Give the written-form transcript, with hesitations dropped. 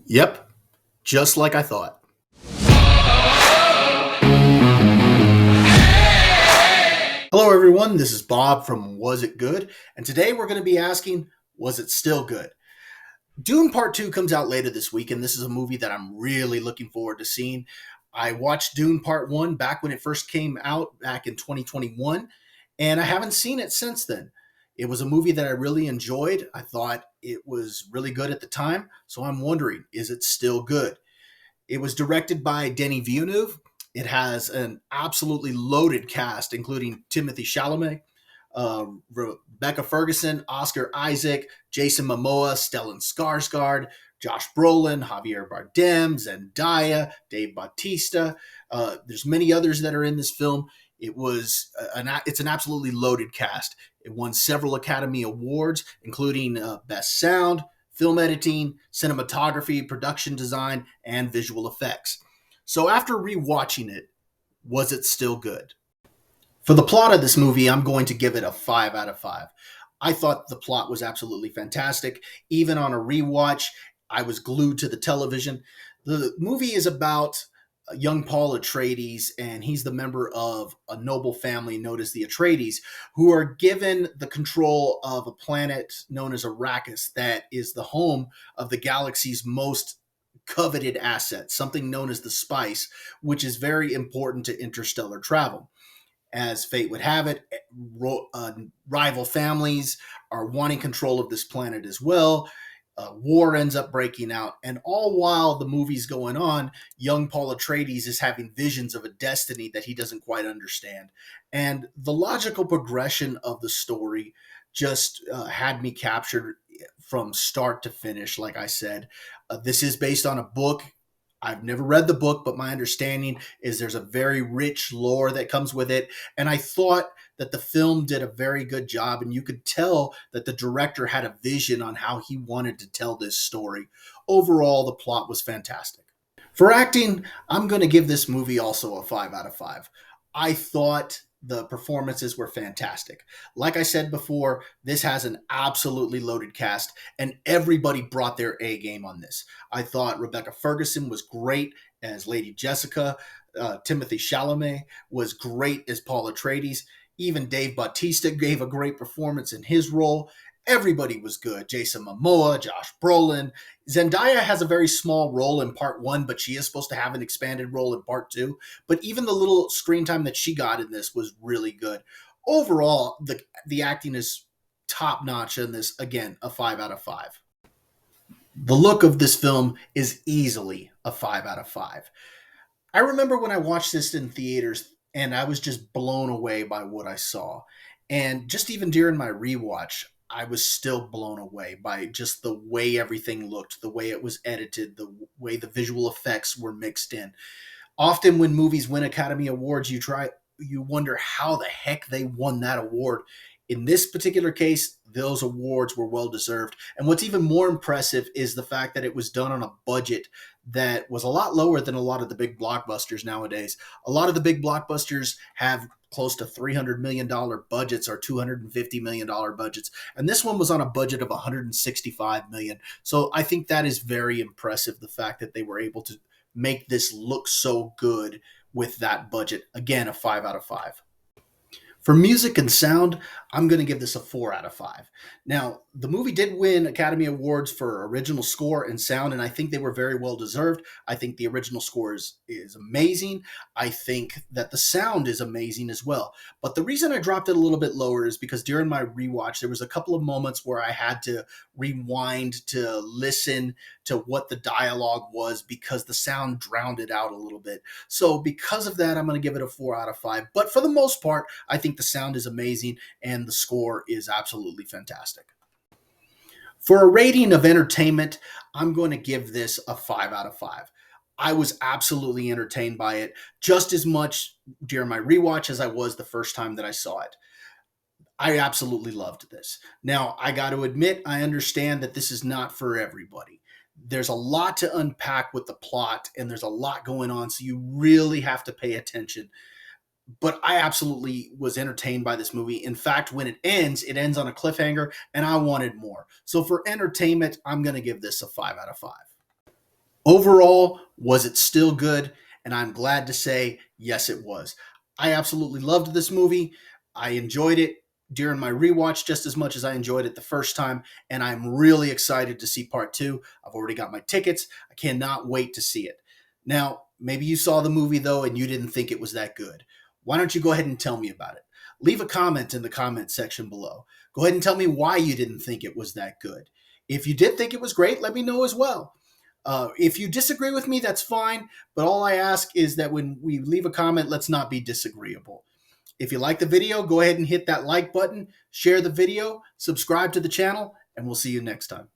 Yep, just like I thought. Hello, everyone. This is Bob from Was It Good? And today we're going to be asking, was it still good? Dune Part 2 comes out later this week, and this is a movie that I'm really looking forward to seeing. I watched Dune Part 1 back when it first came out back in 2021, and I haven't seen it since then. It was a movie that I really enjoyed. I thought it was really good at the time, so I'm wondering, is it still good? It was directed by Denis Villeneuve. It has an absolutely loaded cast, including Timothy Chalamet, Rebecca Ferguson, Oscar Isaac, Jason Momoa, Stellan Skarsgård, Josh Brolin, Javier Bardem, Zendaya, Dave Bautista. There's many others that are in this film. It's an absolutely loaded cast. It won several Academy Awards, including Best Sound, film editing, cinematography, production design, and visual effects. So after rewatching it, was it still good? For the plot of this movie, I'm going to give it a 5 out of 5. I thought the plot was absolutely fantastic. Even on a rewatch, I was glued to the television. The movie is about young Paul Atreides, and he's the member of a noble family known as the Atreides, who are given the control of a planet known as Arrakis that is the home of the galaxy's most coveted asset, something known as the spice, which is very important to interstellar travel. As fate would have it, rival families are wanting control of this planet as well. War ends up breaking out, and all while the movie's going on, young Paul Atreides is having visions of a destiny that he doesn't quite understand. And the logical progression of the story just had me captured from start to finish. Like I said, this is based on a book. I've never read the book, but my understanding is there's a very rich lore that comes with it. And I thought that the film did a very good job, and you could tell that the director had a vision on how he wanted to tell this story. Overall, the plot was fantastic. For acting, I'm going to give this movie also a 5 out of 5. I thought the performances were fantastic. Like I said before, this has an absolutely loaded cast, and everybody brought their A game on this. I thought Rebecca Ferguson was great as Lady Jessica. Timothy Chalamet was great as Paul Atreides. Even Dave Bautista gave a great performance in his role. Everybody was good. Jason Momoa, Josh Brolin. Zendaya has a very small role in part one, but she is supposed to have an expanded role in part two. But even the little screen time that she got in this was really good. Overall, the acting is top notch in this. Again, a 5 out of 5. The look of this film is easily a 5 out of 5. I remember when I watched this in theaters and I was just blown away by what I saw. And just even during my rewatch, I was still blown away by just the way everything looked, the way it was edited, the way the visual effects were mixed in. Often when movies win Academy Awards, you wonder how the heck they won that award. In this particular case, those awards were well deserved. And what's even more impressive is the fact that it was done on a budget that was a lot lower than a lot of the big blockbusters nowadays. A lot of the big blockbusters have close to $300 million budgets or $250 million budgets, and this one was on a budget of 165 million. So I think that is very impressive, the fact that they were able to make this look so good with that budget. Again, a 5 out of 5. For music and sound, I'm going to give this a 4 out of 5. Now, the movie did win Academy Awards for original score and sound, and I think they were very well deserved. I think the original score is amazing. I think that the sound is amazing as well. But the reason I dropped it a little bit lower is because during my rewatch, there was a couple of moments where I had to rewind to listen to what the dialogue was because the sound drowned it out a little bit. So because of that, I'm going to give it a 4 out of 5. But for the most part, I think the sound is amazing and the score is absolutely fantastic. For a rating of entertainment, I'm going to give this a 5 out of 5. I was absolutely entertained by it just as much during my rewatch as I was the first time that I saw it. I absolutely loved this. Now, I got to admit, I understand that this is not for everybody. There's a lot to unpack with the plot, and there's a lot going on, so you really have to pay attention. But I absolutely was entertained by this movie. In fact, when it ends on a cliffhanger, and I wanted more. So for entertainment, I'm going to give this a 5 out of 5. Overall, was it still good? And I'm glad to say, yes, it was. I absolutely loved this movie. I enjoyed it during my rewatch just as much as I enjoyed it the first time, and I'm really excited to see part two. I've already got my tickets. I cannot wait to see it. Now, maybe you saw the movie though and you didn't think it was that good. Why don't you go ahead and tell me about it? Leave a comment in the comment section below. Go ahead and tell me why you didn't think it was that good. If you did think it was great, let me know as well. If you disagree with me, that's fine. But all I ask is that when we leave a comment, let's not be disagreeable. If you like the video, go ahead and hit that like button, share the video, subscribe to the channel, and we'll see you next time.